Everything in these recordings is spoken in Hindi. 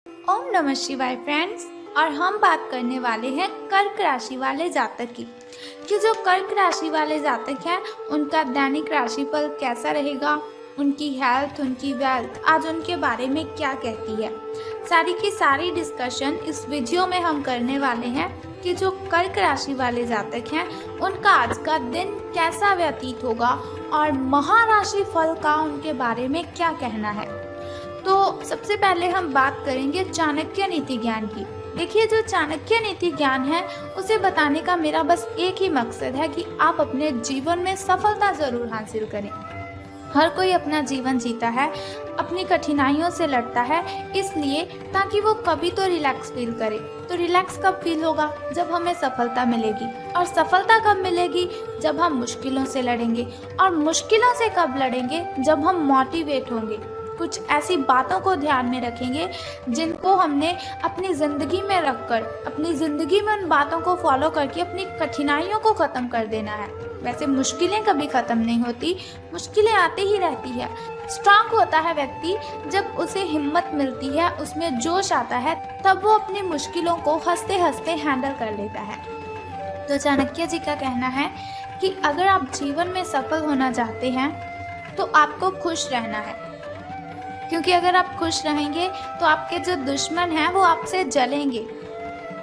ओम नमः शिवाय फ्रेंड्स। और हम बात करने वाले हैं कर्क राशि वाले जातक की कि जो कर्क राशि वाले जातक हैं उनका दैनिक राशिफल कैसा रहेगा, उनकी हेल्थ, उनकी वेल्थ आज उनके बारे में क्या कहती है। सारी की सारी डिस्कशन इस वीडियो में हम करने वाले हैं कि जो कर्क राशि वाले जातक हैं उनका आज का दिन कैसा व्यतीत होगा और महाराशि फल का उनके बारे में क्या कहना है। तो सबसे पहले हम बात करेंगे चाणक्य नीति ज्ञान की। देखिए, जो चाणक्य नीति ज्ञान है उसे बताने का मेरा बस एक ही मकसद है कि आप अपने जीवन में सफलता जरूर हासिल करें। हर कोई अपना जीवन जीता है, अपनी कठिनाइयों से लड़ता है, इसलिए ताकि वो कभी तो रिलैक्स फील करे। तो रिलैक्स कब फील होगा? जब हमें सफलता मिलेगी। और सफलता कब मिलेगी? जब हम मुश्किलों से लड़ेंगे। और मुश्किलों से कब लड़ेंगे? जब हम मोटिवेट होंगे, कुछ ऐसी बातों को ध्यान में रखेंगे जिनको हमने अपनी ज़िंदगी में रखकर, अपनी ज़िंदगी में उन बातों को फॉलो करके अपनी कठिनाइयों को ख़त्म कर देना है। वैसे मुश्किलें कभी ख़त्म नहीं होती, मुश्किलें आती ही रहती है। स्ट्रांग होता है व्यक्ति जब उसे हिम्मत मिलती है, उसमें जोश आता है, तब वो अपनी मुश्किलों को हंसते हंसते हैंडल कर लेता है। तो चाणक्य जी का कहना है कि अगर आप जीवन में सफल होना चाहते हैं तो आपको खुश रहना है, क्योंकि अगर आप खुश रहेंगे तो आपके जो दुश्मन हैं वो आपसे जलेंगे।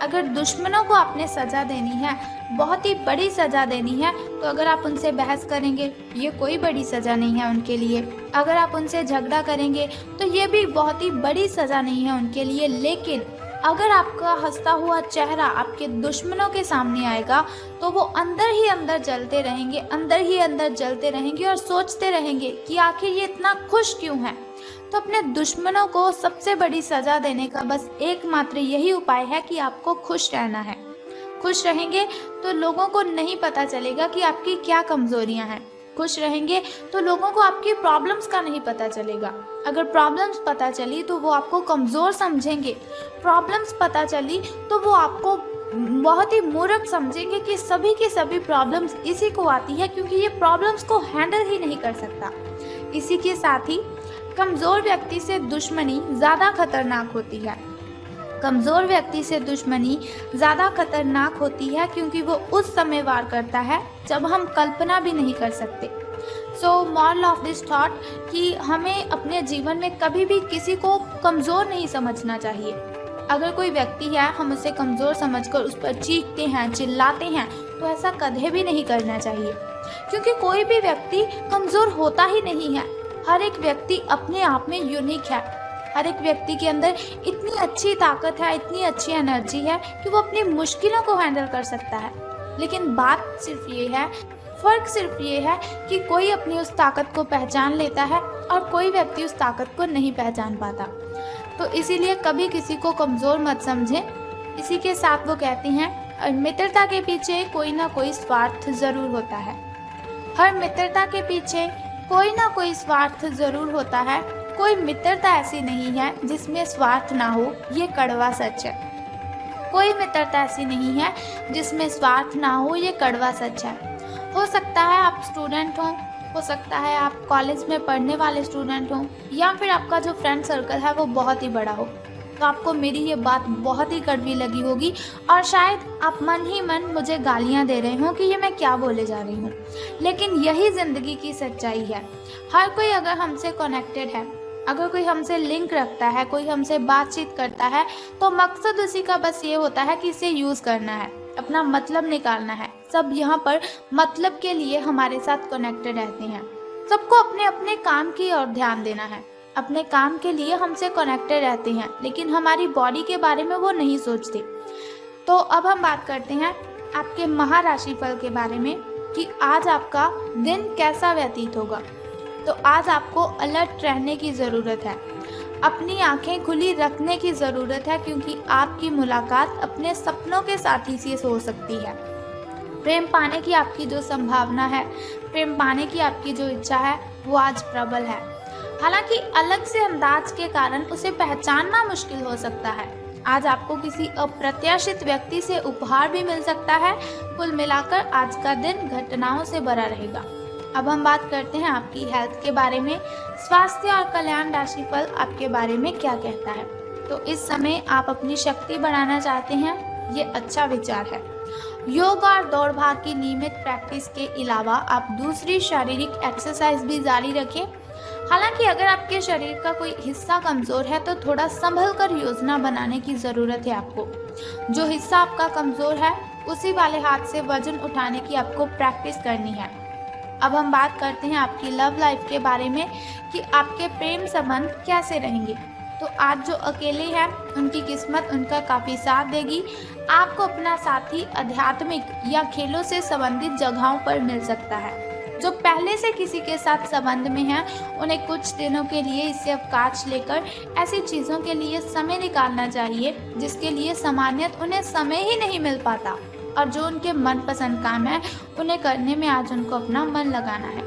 अगर दुश्मनों को आपने सज़ा देनी है, बहुत ही बड़ी सज़ा देनी है, तो अगर आप उनसे बहस करेंगे ये कोई बड़ी सज़ा नहीं है उनके लिए। अगर आप उनसे झगड़ा करेंगे तो ये भी बहुत ही बड़ी सज़ा नहीं है उनके लिए। लेकिन अगर आपका हंसता हुआ चेहरा आपके दुश्मनों के सामने आएगा तो वो अंदर ही अंदर जलते रहेंगे, अंदर ही अंदर जलते रहेंगे और सोचते रहेंगे कि आखिर ये इतना खुश क्यों है। तो अपने दुश्मनों को सबसे बड़ी सज़ा देने का बस एकमात्र यही उपाय है कि आपको खुश रहना है। खुश रहेंगे तो लोगों को नहीं पता चलेगा कि आपकी क्या कमज़ोरियां हैं। खुश रहेंगे तो लोगों को आपकी प्रॉब्लम्स का नहीं पता चलेगा। अगर प्रॉब्लम्स पता चली तो वो आपको कमज़ोर समझेंगे। प्रॉब्लम्स पता चली तो वो आपको बहुत ही मूर्ख समझेंगे कि सभी की सभी प्रॉब्लम्स इसी को आती है, क्योंकि ये प्रॉब्लम्स को हैंडल ही नहीं कर सकता। इसी के साथ ही कमज़ोर व्यक्ति से दुश्मनी ज़्यादा खतरनाक होती है। कमज़ोर व्यक्ति से दुश्मनी ज़्यादा खतरनाक होती है क्योंकि वो उस समय वार करता है जब हम कल्पना भी नहीं कर सकते। So moral of this thought कि हमें अपने जीवन में कभी भी किसी को कमज़ोर नहीं समझना चाहिए। अगर कोई व्यक्ति है, हम उसे कमज़ोर समझकर उस पर चीखते हैं, चिल्लाते हैं, तो ऐसा कभी भी नहीं करना चाहिए, क्योंकि कोई भी व्यक्ति कमज़ोर होता ही नहीं है। हर एक व्यक्ति अपने आप में यूनिक है। हर एक व्यक्ति के अंदर इतनी अच्छी ताकत है, इतनी अच्छी एनर्जी है कि वो अपनी मुश्किलों को हैंडल कर सकता है। लेकिन बात सिर्फ ये है, फ़र्क सिर्फ ये है कि कोई अपनी उस ताकत को पहचान लेता है और कोई व्यक्ति उस ताकत को नहीं पहचान पाता। तो इसीलिए कभी किसी को कमज़ोर मत समझें। इसी के साथ वो कहती हैं, मित्रता के पीछे कोई ना कोई स्वार्थ ज़रूर होता है। हर मित्रता के पीछे कोई ना कोई स्वार्थ ज़रूर होता है। कोई मित्रता ऐसी नहीं है जिसमें स्वार्थ ना हो, ये कड़वा सच है। कोई मित्रता ऐसी नहीं है जिसमें स्वार्थ ना हो, ये कड़वा सच है। हो सकता है आप स्टूडेंट हों, हो सकता है आप कॉलेज में पढ़ने वाले स्टूडेंट हों, या फिर आपका जो फ्रेंड सर्कल है वो बहुत ही बड़ा हो। तो आपको मेरी ये बात बहुत ही कड़वी लगी होगी और शायद आप मन ही मन मुझे गालियाँ दे रहे हों कि ये मैं क्या बोले जा रही हूँ। लेकिन यही ज़िंदगी की सच्चाई है। हर कोई अगर हमसे कनेक्टेड है, अगर कोई हमसे लिंक रखता है, कोई हमसे बातचीत करता है, तो मकसद उसी का बस ये होता है कि इसे यूज़ करना है, अपना मतलब निकालना है। सब यहाँ पर मतलब के लिए हमारे साथ कनेक्टेड रहते हैं। सबको अपने अपने काम की ओर ध्यान देना है, अपने काम के लिए हमसे कनेक्टेड रहते हैं, लेकिन हमारी बॉडी के बारे में वो नहीं सोचते। तो अब हम बात करते हैं आपके महाराशि फल के बारे में कि आज आपका दिन कैसा व्यतीत होगा। तो आज आपको अलर्ट रहने की ज़रूरत है, अपनी आंखें खुली रखने की ज़रूरत है, क्योंकि आपकी मुलाकात अपने सपनों के साथी से हो सकती है। प्रेम पाने की आपकी जो संभावना है, प्रेम पाने की आपकी जो इच्छा है, वो आज प्रबल है। हालांकि अलग से अंदाज के कारण उसे पहचानना मुश्किल हो सकता है। आज आपको किसी अप्रत्याशित व्यक्ति से उपहार भी मिल सकता है। कुल मिलाकर आज का दिन घटनाओं से भरा रहेगा। अब हम बात करते हैं आपकी हेल्थ के बारे में। स्वास्थ्य और कल्याण राशिफल आपके बारे में क्या कहता है। तो इस समय आप अपनी शक्ति बढ़ाना चाहते हैं, ये अच्छा विचार है। योग और दौड़ भाग की नियमित प्रैक्टिस के अलावा आप दूसरी शारीरिक एक्सरसाइज भी जारी रखें। हालांकि अगर आपके शरीर का कोई हिस्सा कमज़ोर है तो थोड़ा संभल कर योजना बनाने की ज़रूरत है आपको। जो हिस्सा आपका कमज़ोर है उसी वाले हाथ से वजन उठाने की आपको प्रैक्टिस करनी है। अब हम बात करते हैं आपकी लव लाइफ के बारे में कि आपके प्रेम संबंध कैसे रहेंगे। तो आज जो अकेले हैं उनकी किस्मत उनका काफ़ी साथ देगी। आपको अपना साथी आध्यात्मिक या खेलों से संबंधित जगहों पर मिल सकता है। जो पहले से किसी के साथ संबंध में हैं उन्हें कुछ दिनों के लिए इससे अवकाश लेकर ऐसी चीज़ों के लिए समय निकालना चाहिए जिसके लिए सामान्यतः उन्हें समय ही नहीं मिल पाता, और जो उनके मनपसंद काम है उन्हें करने में आज उनको अपना मन लगाना है।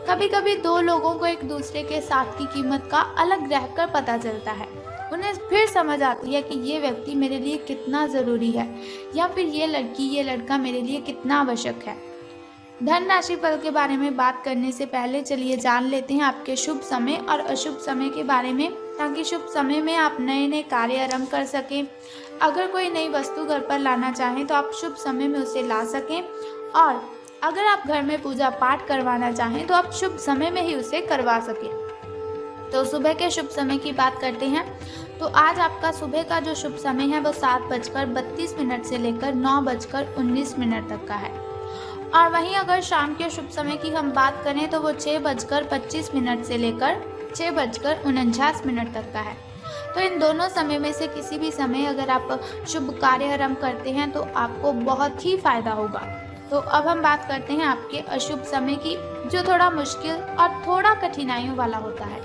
कभी कभी दो लोगों को एक दूसरे के साथ की कीमत का अलग रहकर पता चलता है। उन्हें फिर समझ आती है कि ये व्यक्ति मेरे लिए कितना ज़रूरी है, या फिर ये लड़की ये लड़का मेरे लिए कितना आवश्यक है। धन राशि फल के बारे में बात करने से पहले चलिए जान लेते हैं आपके शुभ समय और अशुभ समय के बारे में, ताकि शुभ समय में आप नए नए कार्य आरंभ कर सकें। अगर कोई नई वस्तु घर पर लाना चाहें तो आप शुभ समय में उसे ला सकें, और अगर आप घर में पूजा पाठ करवाना चाहें तो आप शुभ समय में ही उसे करवा सकें। तो सुबह के शुभ समय की बात करते हैं। तो आज आपका सुबह का जो शुभ समय है वो 7:32 से लेकर 9:19 तक का है। और वहीं अगर शाम के शुभ समय की हम बात करें तो वो 6:25 से लेकर 6:49 तक का है। तो इन दोनों समय में से किसी भी समय अगर आप शुभ कार्य आरंभ करते हैं तो आपको बहुत ही फायदा होगा। तो अब हम बात करते हैं आपके अशुभ समय की, जो थोड़ा मुश्किल और थोड़ा कठिनाइयों वाला होता है।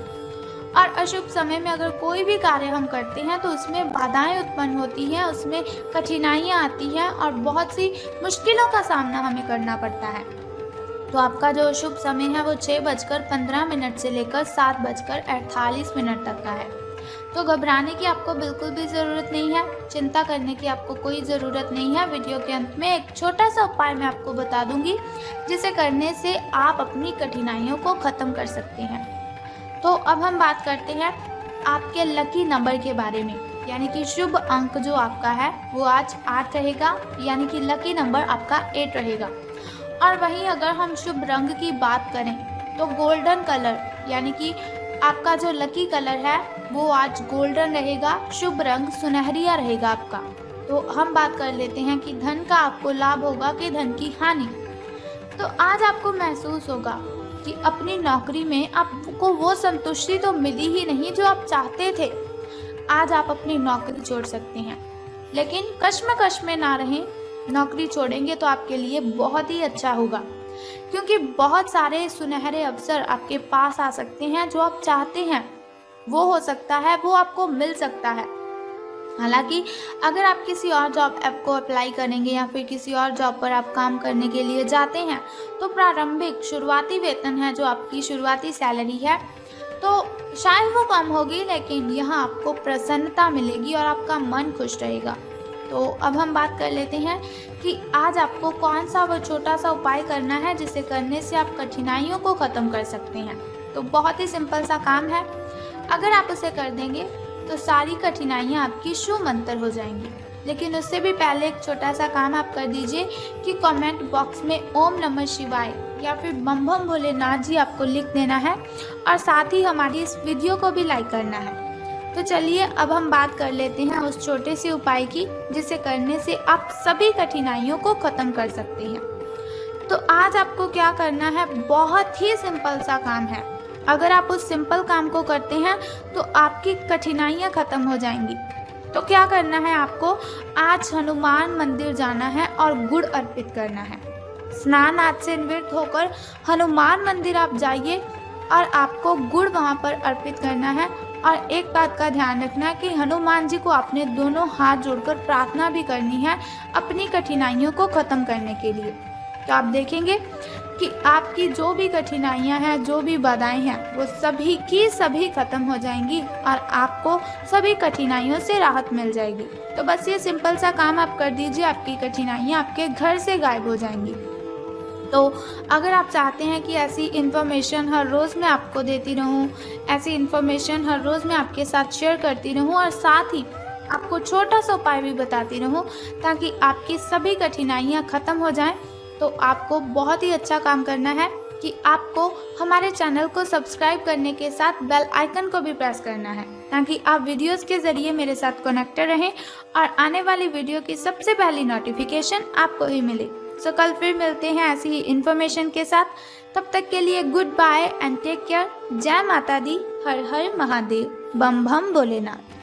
और अशुभ समय में अगर कोई भी कार्य हम करते हैं तो उसमें बाधाएं उत्पन्न होती हैं, उसमें कठिनाइयां आती हैं और बहुत सी मुश्किलों का सामना हमें करना पड़ता है। तो आपका जो शुभ समय है वो 6:15 से लेकर 7:48 तक का है। तो घबराने की आपको बिल्कुल भी ज़रूरत नहीं है, चिंता करने की आपको कोई ज़रूरत नहीं है। वीडियो के अंत में एक छोटा सा उपाय मैं आपको बता दूंगी जिसे करने से आप अपनी कठिनाइयों को ख़त्म कर सकते हैं। तो अब हम बात करते हैं आपके लकी नंबर के बारे में, यानी कि शुभ अंक जो आपका है वो आज 8 रहेगा, यानी कि लकी नंबर आपका 8 रहेगा। और वहीं अगर हम शुभ रंग की बात करें तो गोल्डन कलर, यानी कि आपका जो लकी कलर है वो आज गोल्डन रहेगा। शुभ रंग सुनहरिया रहेगा आपका। तो हम बात कर लेते हैं कि धन का आपको लाभ होगा कि धन की हानि। तो आज आपको महसूस होगा कि अपनी नौकरी में आपको वो संतुष्टि तो मिली ही नहीं जो आप चाहते थे। आज आप अपनी नौकरी छोड़ सकते हैं, लेकिन कश्मकश में ना रहें। नौकरी छोड़ेंगे तो आपके लिए बहुत ही अच्छा होगा, क्योंकि बहुत सारे सुनहरे अवसर आपके पास आ सकते हैं। जो आप चाहते हैं वो हो सकता है, वो आपको मिल सकता है। हालांकि अगर आप किसी और जॉब ऐप को अप्लाई करेंगे या फिर किसी और जॉब पर आप काम करने के लिए जाते हैं तो प्रारंभिक शुरुआती वेतन है, जो आपकी शुरुआती सैलरी है, तो शायद वो कम होगी, लेकिन यहाँ आपको प्रसन्नता मिलेगी और आपका मन खुश रहेगा। तो अब हम बात कर लेते हैं कि आज आपको कौन सा वो छोटा सा उपाय करना है जिसे करने से आप कठिनाइयों को ख़त्म कर सकते हैं। तो बहुत ही सिंपल सा काम है, अगर आप उसे कर देंगे तो सारी कठिनाइयाँ आपकी शूमंतर हो जाएंगी। लेकिन उससे भी पहले एक छोटा सा काम आप कर दीजिए कि कमेंट बॉक्स में ओम नमः शिवाय या फिर बम बम भोलेनाथ जी आपको लिख देना है, और साथ ही हमारी इस वीडियो को भी लाइक करना है। तो चलिए अब हम बात कर लेते हैं उस छोटे से उपाय की जिसे करने से आप सभी कठिनाइयों को ख़त्म कर सकते हैं। तो आज आपको क्या करना है, बहुत ही सिंपल सा काम है। अगर आप उस सिंपल काम को करते हैं तो आपकी कठिनाइयाँ ख़त्म हो जाएंगी। तो क्या करना है, आपको आज हनुमान मंदिर जाना है और गुड़ अर्पित करना है। स्नान आदि से निवृत्त होकर हनुमान मंदिर आप जाइए और आपको गुड़ वहाँ पर अर्पित करना है। और एक बात का ध्यान रखना कि हनुमान जी को आपने दोनों हाथ जोड़कर प्रार्थना भी करनी है अपनी कठिनाइयों को ख़त्म करने के लिए। तो आप देखेंगे कि आपकी जो भी कठिनाइयां हैं, जो भी बाधाएं हैं, वो सभी की सभी खत्म हो जाएंगी और आपको सभी कठिनाइयों से राहत मिल जाएगी। तो बस ये सिंपल सा काम आप कर दीजिए, आपकी कठिनाइयां आपके घर से गायब हो जाएंगी। तो अगर आप चाहते हैं कि ऐसी इन्फॉर्मेशन हर रोज़ मैं आपको देती रहूं, ऐसी इन्फॉर्मेशन हर रोज़ मैं आपके साथ शेयर करती रहूं और साथ ही आपको छोटा सा उपाय भी बताती रहूं ताकि आपकी सभी कठिनाइयां ख़त्म हो जाएं, तो आपको बहुत ही अच्छा काम करना है कि आपको हमारे चैनल को सब्सक्राइब करने के साथ बेल आइकन को भी प्रेस करना है ताकि आप वीडियोस के ज़रिए मेरे साथ कनेक्टेड रहें और आने वाली वीडियो की सबसे पहली नोटिफिकेशन आपको ही मिले। सो कल फिर मिलते हैं ऐसी ही इन्फॉर्मेशन के साथ। तब तक के लिए goodbye and take care. जय माता दी, हर हर महादेव, बम बम भोलेनाथ।